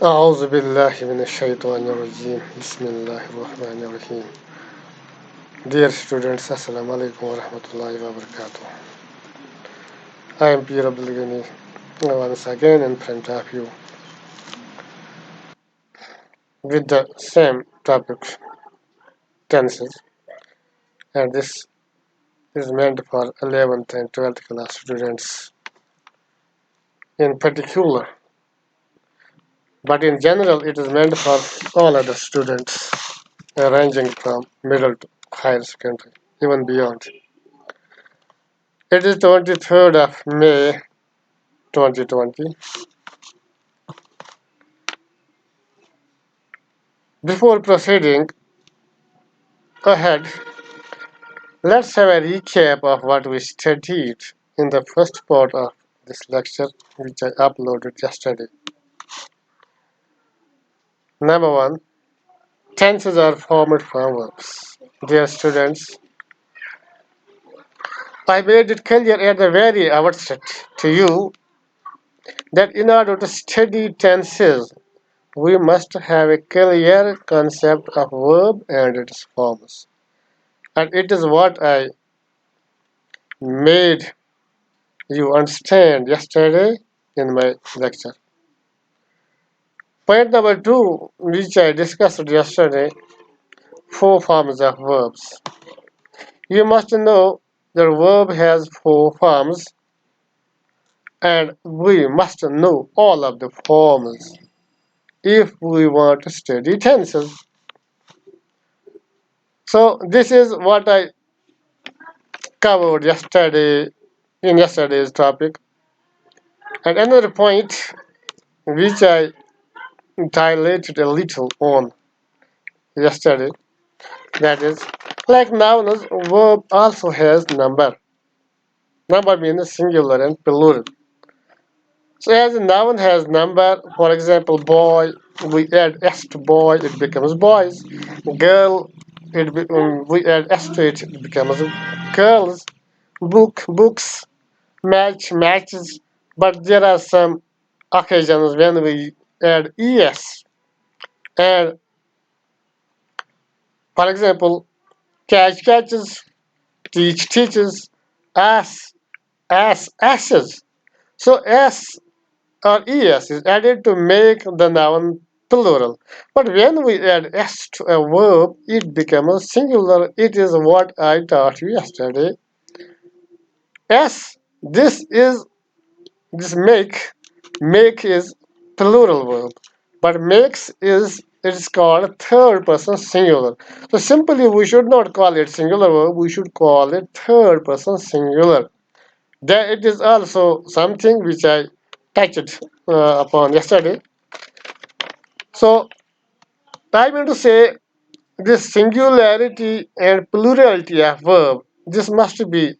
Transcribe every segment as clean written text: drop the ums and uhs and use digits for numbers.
أعوذ بالله من الشيطان الرجيم بسم الله الرحمن الرحيم. Dear students, Assalamu alaikum wa rahmatullahi wa barakatuh. I am Abdul Gani once again in front of you with the same topic, tenses, and this is meant for 11th and 12th class students in particular, but in general it is meant for all other students ranging from middle to higher secondary, even beyond. It is 23rd of May 2020. Before proceeding ahead, let's have a recap of what we studied in the first part of this lecture, which I uploaded yesterday. Number one, tenses are formed from verbs. Dear students, I made it clear at the very outset to you that in order to study tenses, we must have a clear concept of verb and its forms. And it is what I made you understand yesterday in my lecture. Point number two, which I discussed yesterday, four forms of verbs. You must know the verb has four forms and we must know all of the forms if we want to study tenses. So this is what I covered yesterday in yesterday's topic. And another point which I dilated a little on yesterday, that is, like nouns, verb also has number. Number means singular and plural. So as a noun has number, for example, boy, we add s to boy, it becomes boys. Girl, we add s to it, it becomes girls. Book, books. Match, matches. But there are some occasions when we add es. And for example, catch, catches. Teach, teaches. Ass, asses. So s or es is added to make the noun plural. But when we add s to a verb, it becomes singular. It is what I taught you yesterday. S, this make is plural verb, but makes is it's called third person singular. So simply we should not call it singular verb, we should call it third person singular. That it is also something which I touched upon yesterday. So I mean to say this singularity and plurality of verb, this must be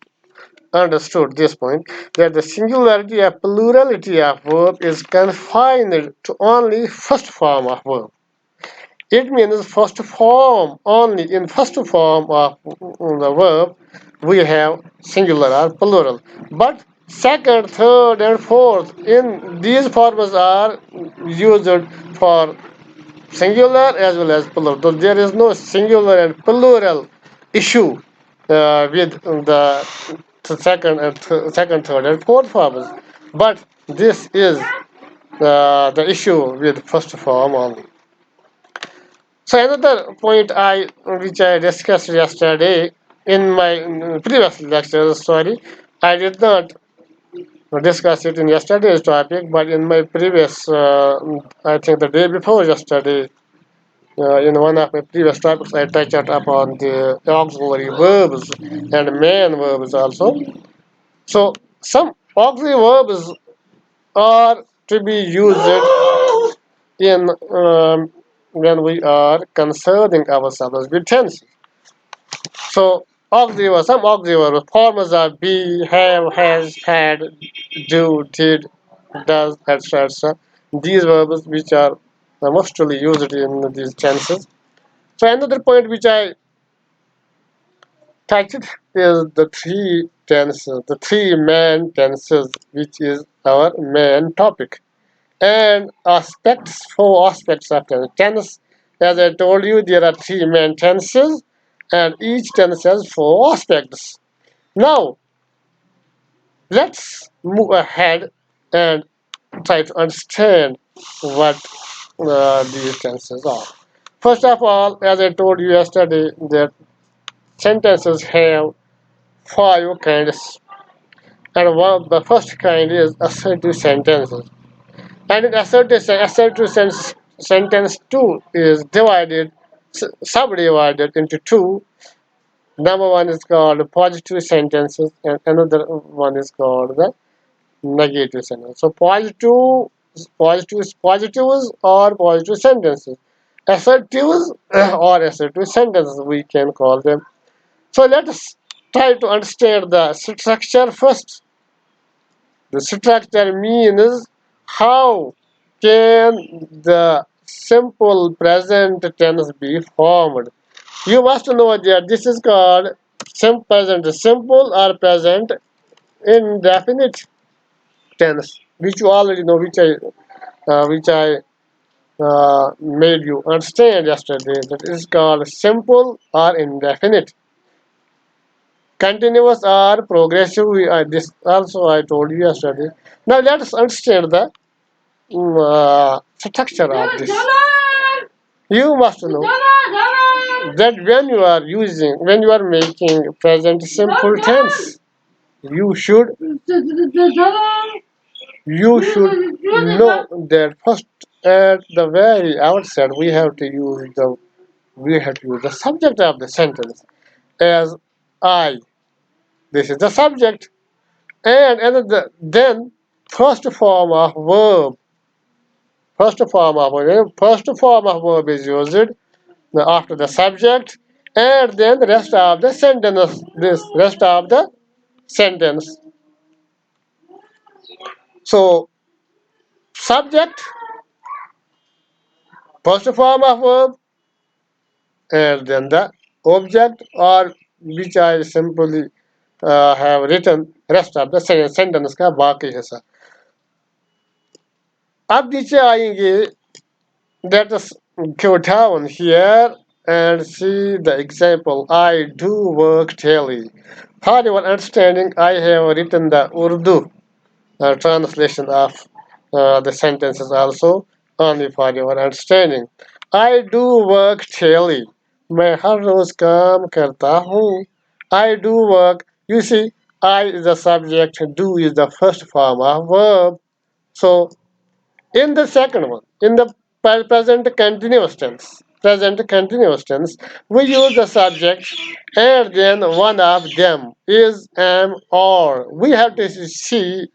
understood this point, that the singularity and plurality of verb is confined to only first form of verb. It means first form, only in first form of the verb we have singular or plural. But second, third, and fourth, in these forms are used for singular as well as plural. So there is no singular and plural issue with the second, third, and fourth forms. But this is the issue with first form only. So another point which I discussed yesterday in my previous lecture, sorry, I did not discuss it in yesterday's topic, but in my previous, I think the day before yesterday, in one of my previous topics, I touched upon the auxiliary verbs and main verbs also. So some auxiliary verbs are to be used in when we are concerning ourselves with tense. So some auxiliary forms are be, have, has, had, do, did, does, etc. These verbs which are mostly used in these tenses. So another point which I touched is the three tenses, the three main tenses, which is our main topic. and aspects, four aspects of tense. Tense, as I told you, there are three main tenses, and each tense has four aspects. Now, let's move ahead and try to understand what these tenses are. First of all, as I told you yesterday, that sentences have five kinds, and the first kind is assertive sentences. And in sentence 2 is divided, subdivided into two. Number one is called positive sentences, and another one is called the negative sentence. So positives or positive sentences, assertives or assertive sentences, we can call them. So let us try to understand the structure first. The structure means how can the simple present tense be formed. You must know that this is called present simple or present indefinite tense, which you already know, which I made you understand yesterday. That is called simple or indefinite. Continuous or progressive. This also I told you yesterday. Now let us understand the structure of this. You must know that when you are making present simple tense, you should know that first at the very outset we have to use the subject of the sentence as I. This is the subject, and then first form of verb. First form of verb is used after the subject, and then the rest of the sentence. This rest of the sentence. So subject, first form of verb, and then the object, or which I simply have written rest of the sentence का बाकी हिस्सा. अब नीचे आएंगे. Let us go down here and see the example. I do work daily. For your understanding, I have written the Urdu translation of the sentences also, only for your understanding. I do work daily. मैं हर रोज काम करता हूँ. I do work. You see, I is the subject, do is the first form of verb. So in the second one, in the present continuous tense, we use the subject, and then one of them is am or. We have to see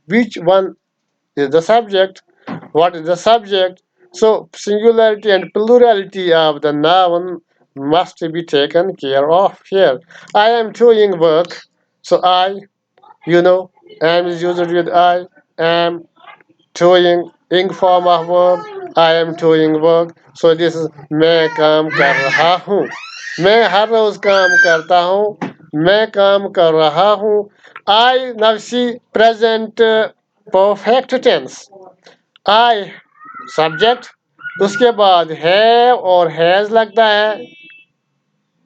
which one is the subject, what is the subject. So singularity and plurality of the noun must be taken care of here. I am doing work, so I, you know, am is used with I, am doing ing form of verb. I am doing work. So this is मैं काम कर रहा हूँ. मैं हर रोज काम करता हूँ. मैं काम कर रहा हूँ. I now see present perfect tense. I subject. उसके बाद have और has लगता है.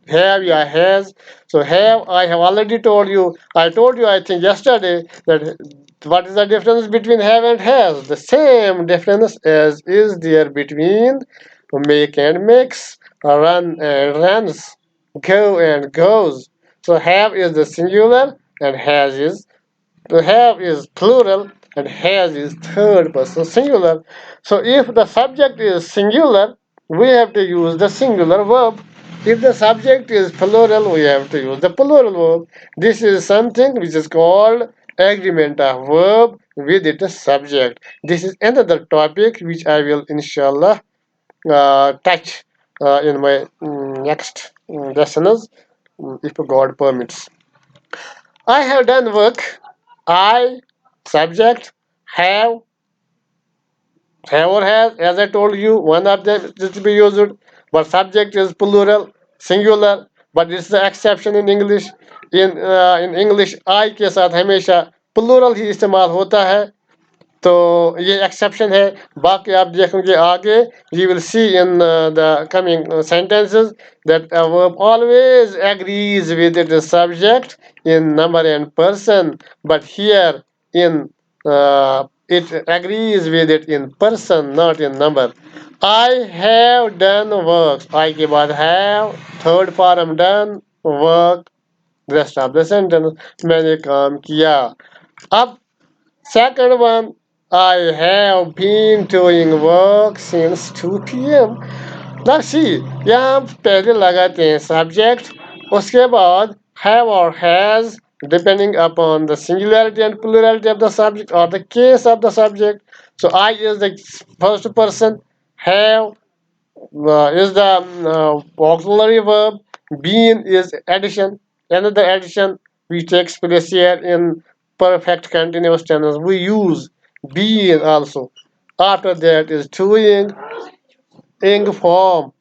Have या has. So have, I have already told you. I told you, I think yesterday, that what is the difference between have and has? The same difference as is there between make and makes, run and runs, go and goes. So have is the singular and has is to have is plural and has is third person singular. So if the subject is singular, we have to use the singular verb. If the subject is plural, we have to use the plural verb. This is something which is called agreement of verb with its subject. This is another topic which I will inshallah touch in my next lessons, if God permits. I have done work. I, subject, have or has, as I told you, one of them is to be used, but subject is plural, singular, but it's the exception in English. In English, I के साथ हमेशा plural ही इस्तेमाल होता है. तो ये exception है. बाकी आप देखेंगे आगे. You will see in the coming sentences that a verb always agrees with its subject in number and person, but here in it agrees with it in person, not in number. I have done works. I के बाद have, third form done, work, rest of the sentence. मैंने काम किया. अब second one, I have been doing work since 2 p.m. Now see, यहाँ हम पहले लगाते हैं subject, उसके बाद have or has, depending upon the singularity and plurality of the subject or the case of the subject. So I is the first person, have is the auxiliary verb, been is addition, another addition which takes place here in perfect continuous tense. We use been also. After that is doing, ing form,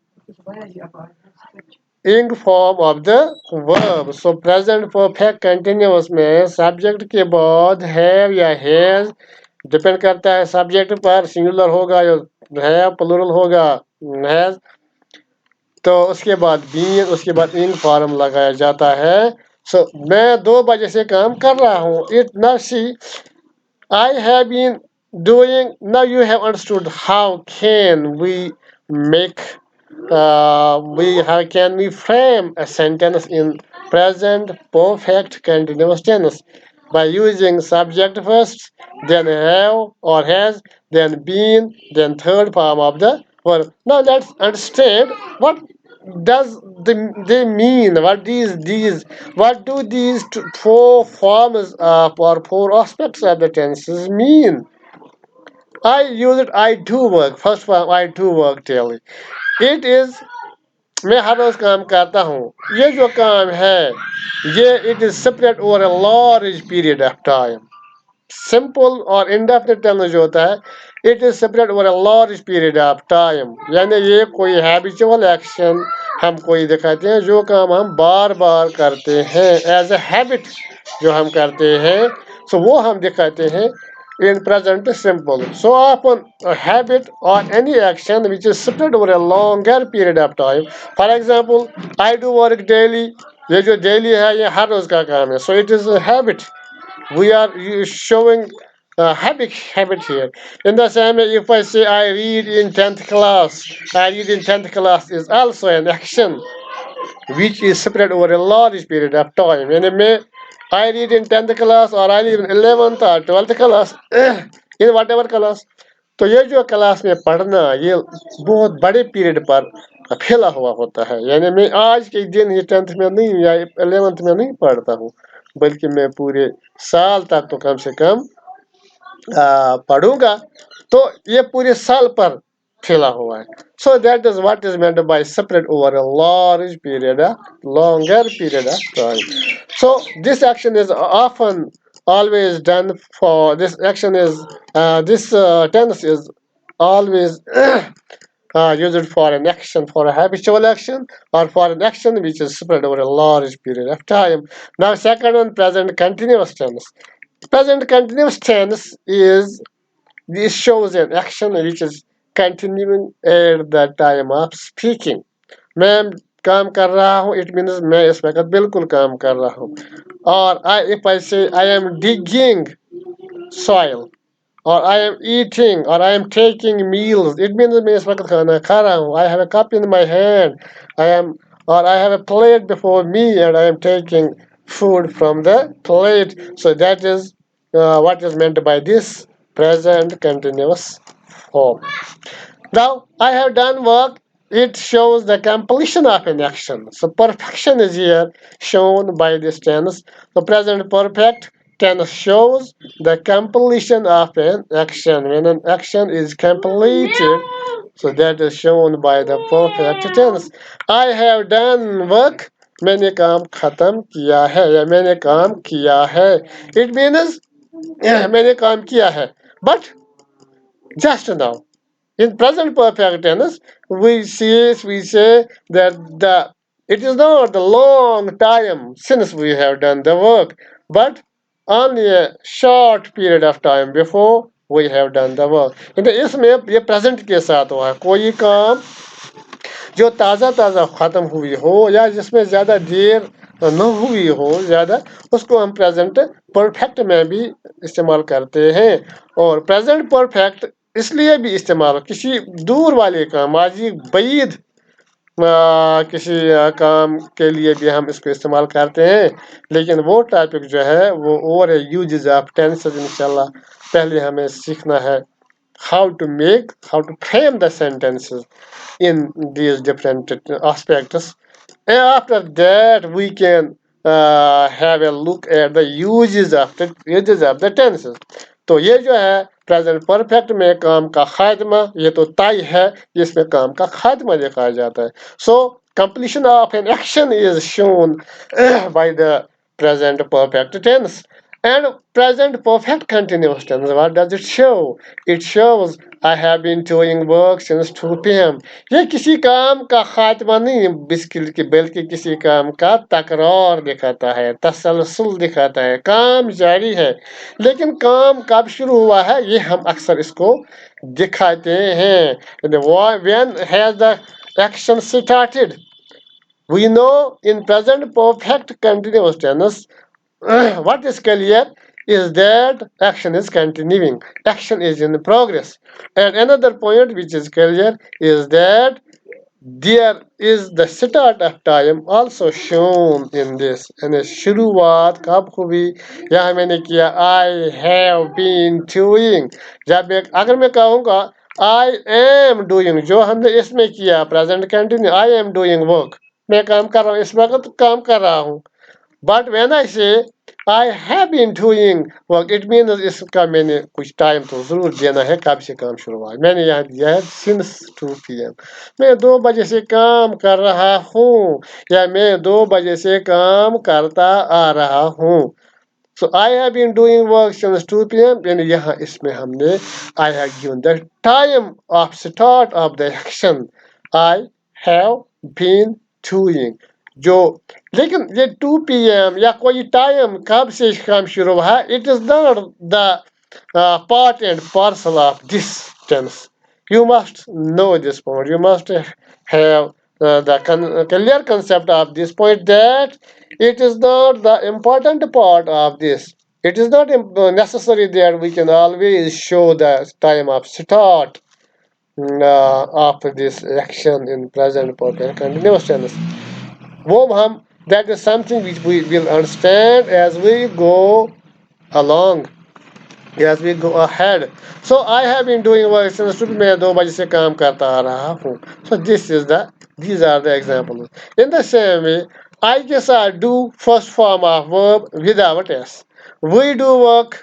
ing form of the verb. So present perfect continuous में subject के बाद have या has depend करता है subject पर, singular होगा या है, प्लूरल होगा has. तो उसके बाद बीन, उसके बाद इन फॉर्म लगाया जाता है. सो मैं 2 बजे से काम कर रहा हूँ. इट ना सी I have been doing. Now you have understood how can we make how can we frame a sentence in present perfect continuous tense by using subject first, then have or has, then been, then third form of the verb. Now let's understand what does they mean. What do these four forms or four aspects of the tenses mean? I use it. I do work. First form, I do work daily. It is. मैं हर रोज काम करता हूँ. ये जो काम है, ये it is separate over a large period of time. Simple और इंडेफिनिट टेंस जो होता है, it is separate over a large period of time. यानी ये कोई हैबिचुअल एक्शन हम कोई दिखाते हैं जो काम हम बार बार करते हैं एज ए हैबिट जो हम करते हैं. सो वो हम दिखाते हैं in present simple. So often a habit or any action which is spread over a longer period of time. For example, I do work daily. ये जो daily है ये हर रोज का काम है. So it is a habit. We are showing habit here. In the same way, if I say I read in 10th class, I read in 10th class is also an action which is spread over a large period of time. And may I read in 10th class or I read in 11th or 12th class, in whatever class. तो ये जो class में पढ़ना ये बहुत बड़े period पर फैला हुआ होता है. यानी मैं आज के दिन ही 10th में नहीं या 11th में नहीं पढ़ता हूँ, बल्कि मैं पूरे साल तक तो कम से कम पढ़ूंगा. तो ये पूरे साल पर फैला हुआ है. So that is what is meant by separate over a large period, a longer period of time. So this action is often always done for this action is this tense is always used for an action, for a habitual action or for an action which is spread over a large period of time. Now second one, present continuous tense. Present continuous tense is this shows an action which is continuing at the time of speaking. मैं काम कर रहा हूँ, it means मैं इस वक्त बिल्कुल काम कर रहा हूँ. और if I say I am digging soil or I am eating or I am taking meals, it means मैं इस वक्त खाना खा रहा हूँ. I have a cup in my hand, I have a plate before me and I am taking food from the plate. So that is what is meant by this present continuous form. Now, I have done work. It shows the completion of an action. So, perfection is here shown by this tense. The present perfect tense shows the completion of an action. When an action is completed, so that is shown by the perfect tense. I have done work. मैंने काम खत्म किया है या मैंने काम किया है. It means मैंने काम किया है. But just now. In present perfect tense, we say that it is not a long time since we have done the work, but only a short period of time before we have done the work. इसमें ये present के साथ हुआ है, कोई काम जो ताज़ा ताज़ा ख़त्म हुई हो या जिसमें ज़्यादा देर न हुई हो ज़्यादा, उसको हम प्रेजेंट परफेक्ट में भी इस्तेमाल करते हैं। और प्रेजेंट परफेक्ट इसलिए भी इस्तेमाल, किसी दूर वाले काम, माजी बईद किसी काम के लिए भी हम इसको इस्तेमाल करते हैं। लेकिन वो टॉपिक जो है वो और है यूजेस ऑफ टेंसेस। इंशाल्लाह पहले हमें सीखना है how to frame the sentences in these different aspects. And after that, we can have a look at the uses of the tenses. तो ये जो है प्रेजेंट परफेक्ट में काम का खात्मा, ये तो तय है, इसमें काम का खात्मा दिखाया जाता है। सो completion of an action is shown by the present perfect tense. And present perfect continuous tense, what does it show? It shows I have been doing work since 2 p.m. ये किसी काम का खात्मा नहीं बल्कि किसी काम का तकरार दिखाता है, तसलसल दिखाता है, काम जारी है। लेकिन काम कब शुरू हुआ है ये हम अक्सर इसको दिखाते हैं। When has the action started? We know in present perfect continuous tense what is clear is that action is continuing, action is in progress. And another point which is clear is that there is the start of time also shown in this. And शुरुआत कब हुई, यहाँ मैंने किया I have been doing। जब अगर मैं कहूँगा I am doing, जो हमने इसमें किया present continue, I am doing work, मैं काम कर रहा हूँ, इस वक्त काम कर रहा हूँ। But when I say I have been doing work, it means इसका मैंने कुछ टाइम तो जरूर देना है, कब से काम शुरू हुआ। मैंने यहाँ दिया है since 2 p.m. मैं 2 बजे से काम कर रहा हूँ या मैं 2 बजे से काम करता आ रहा हूँ। So I have been doing work since 2 p.m. यानी यहाँ इसमें हमने I have given the time of start of the action. I have been doing जो, लेकिन ये 2 p.m. या कोई टाइम कब से काम शुरू हुआ, it is not the part and parcel of this tense. You must know this point. You must have the clear concept of this point that it is not the important part of this. It is not necessary that we can always show the time of start of this action in present perfect continuous tense. That is something which we will understand as we go along, as we go ahead. So I have been doing work since मैं 2 बजे से काम करता आ रहा हूँ. So these are the examples. In the same way, I guess I do first form of verb without s. We do work,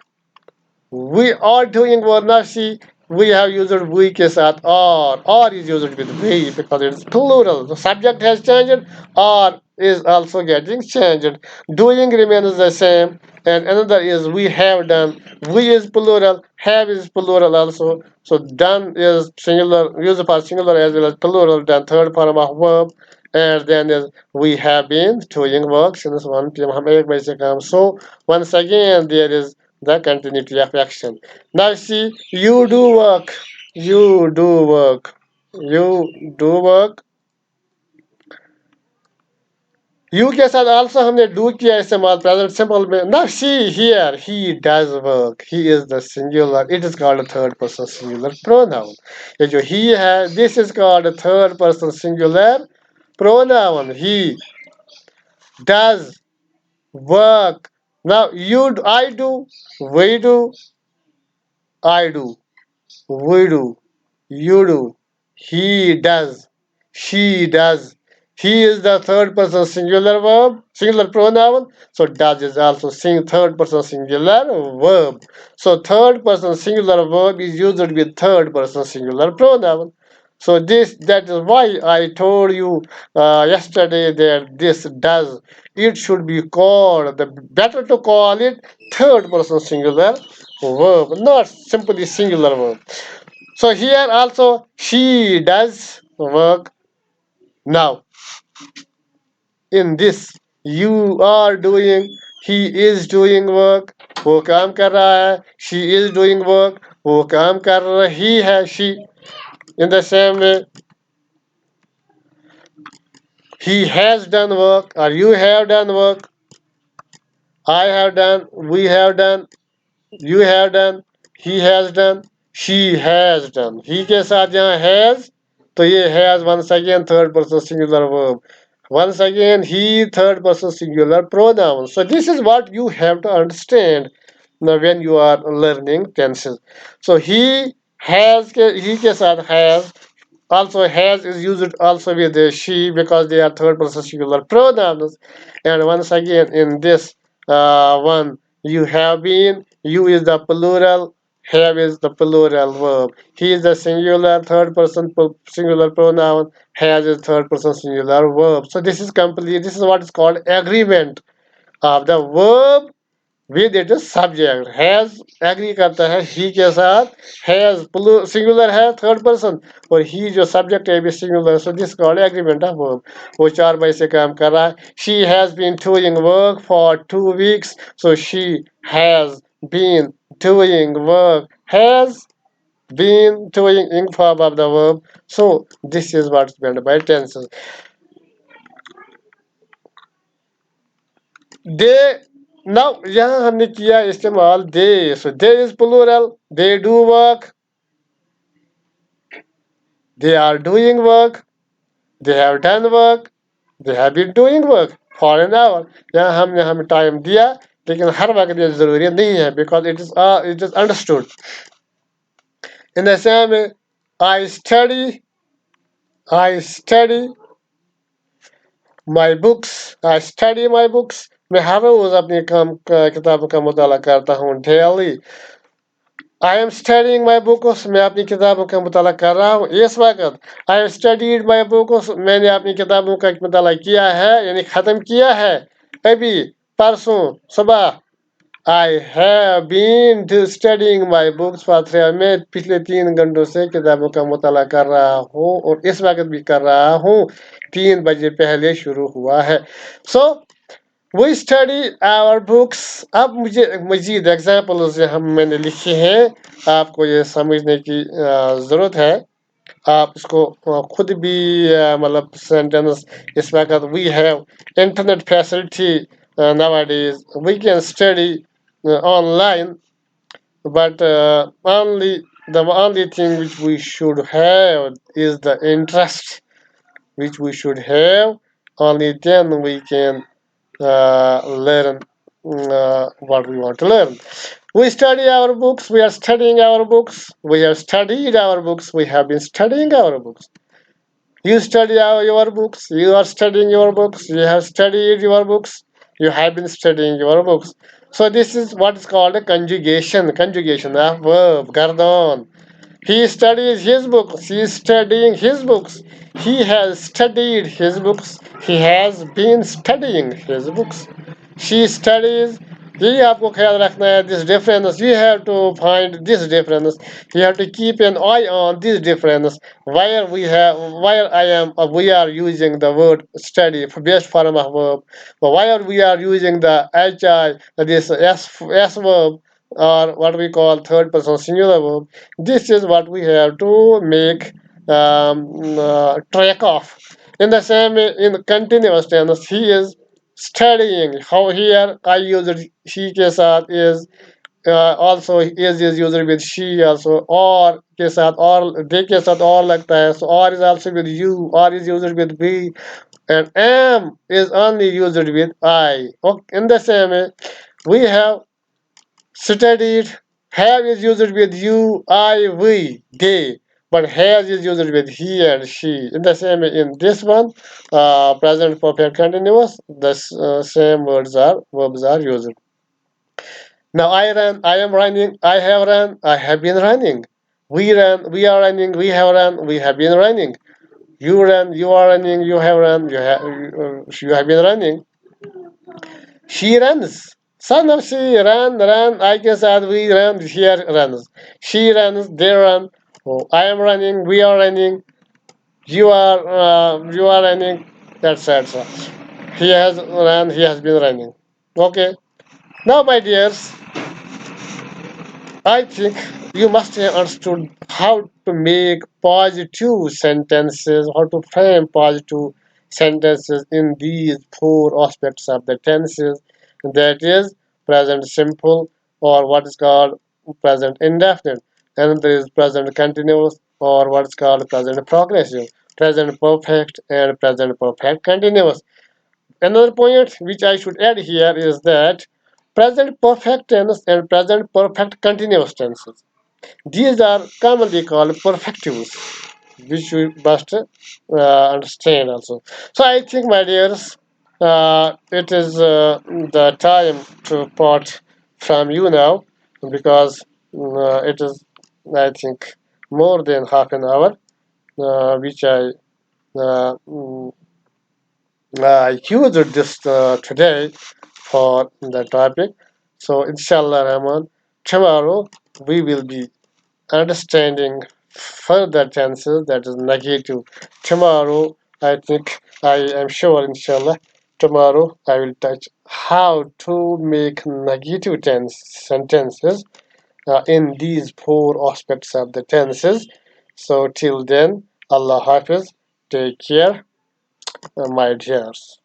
we are doing work. Now see, we have used we के साथ or is used with we because it's plural. The subject has changed, or is also getting changed. Doing remains the same, and another is we have done. We is plural, have is plural also. So done is singular, used for singular as well as plural. Then third form of verb, and then is we have been doing work since 1 p.m. हम एक बजे से काम. So once again there is the continuity of action. Now see, you do work, you do work, you do work. You के साथ also हमने do किया इस्तेमाल present simple में. Now see here, he does work. He is the singular. It is called a third person singular pronoun. ये जो he है, this is called a third person singular pronoun. He does work. Now I do, we do, I do. We do, you do, he does, she does. He is the third person singular verb, singular pronoun. So does is also third person singular verb. So third person singular verb is used with third person singular pronoun. So that is why I told you yesterday that this does, it should be called, the better to call it third person singular verb, not simply singular verb. So here also she does work. Now in this you are doing, he is doing work, वो काम कर रहा है, she is doing work, वो काम कर रही है, she. In the same way, he has done work or you have done work. I have done, we have done, you have done, he has done, she has done. He के साथ यहाँ has, तो ये has once again third person singular verb. Once again he third person singular pronoun. So this is what you have to understand now when you are learning tenses. So he के साथ has, also has is used also with the she because they are third person singular pronouns. And once again in this one, you have been, you is the plural, have is the plural verb. He is the singular third person singular pronoun, has is third person singular verb. So this is complete. This is what is called agreement of the verb with it is subject. Has agree करता है he के साथ, has singular है third person, और he जो subject है भी singular. So this is called agreement of verb. वो 4 मई से काम कर रहा है. She has been doing work for 2 weeks. So she has been doing work. Has been doing in form of the verb. So this is what's meant by tenses. They, now यहाँ हमने किया इस्तेमाल they. So they is plural. They do work. They are doing work. They have done work. They have been doing work for an hour. यहाँ हमने हमें time दिया, लेकिन हर वक्त ये जरूरी नहीं है because it is understood. In the same way, I study my books. I study my books. मैं हर रोज अपनी किताबों का मुताला करता हूँ daily. I am studying my books. मैं अपनी किताबों का मुताला कर रहा हूँ इस वक्त. I have studied my books. मैंने अपनी किताबों का मुताला किया है, यानी ख़त्म किया है अभी परसों सुबह. I have been studying my books for 3 मैं पिछले 3 घंटों से किताबों का मुताला कर रहा हूँ और इस वक्त भी कर रहा हूँ. 3 बजे पहले शुरू हुआ है. So we study our books. अब मुझे मजीद एग्जाम्पल्स मैंने लिखे हैं, आपको ये समझने की ज़रूरत है. आप इसको खुद भी मतलब सेंटेंस इस वक्त we have internet facility nowadays. We can study online, but the only thing which we should have is the interest which we should have. Only then we can learn what we want to learn. We study our books, we are studying our books, we have studied our books, we have been studying our books. You study your books, you are studying your books, you have studied your books, you have been studying your books. So this is what is called a conjugation of verb, gardon. He studies his books. He is studying his books. He has studied his books. He has been studying his books. She studies. यही आपको ख्याल रखना है. This difference, you have to find this difference. You have to keep an eye on this difference. Where I am, we are using the word study for best form of verb. But where we are using the hi, this s verb, or what we call third person singular verb. This is what we have to make track of. In the same way, in continuous tense, he is studying. How here I use it, he के साथ is also is used with she also, or के साथ or they के साथ or लगता है. So or is also with you, or is used with we, and am is only used with I. Okay. In the same way, we have studied. Have is used with you, I, we, they. But has is used with he and she. In the same way, in this one, present perfect continuous, the same verbs are used. Now I ran, I am running, I have run, I have been running. We ran, we are running, we have run, we have been running. You ran, you are running, you have run, you have been running. She runs. Son of she run. I guess that we run. She runs. She runs. They run. Oh, I am running. We are running. You are running. Etc. He has run. He has been running. Okay. Now, my dears, I think you must have understood how to make positive sentences, how to frame positive sentences in these four aspects of the tenses. That is present simple, or what is called present indefinite, and there is present continuous, or what is called present progressive, present perfect, and present perfect continuous. Another point which I should add here is that present perfect tense and present perfect continuous tenses, these are commonly called perfectives, which we must understand also. So I think, my dears, it is the time to part from you now, because it is, I think, more than half an hour, which mm, I used this today for the topic. So, inshallah Rahman, tomorrow we will be understanding further tenses, that is negative. Tomorrow, I think, I am sure, inshallah, tomorrow I will touch how to make negative tense sentences in these four aspects of the tenses. So, till then, Allah Hafiz, take care, my dears.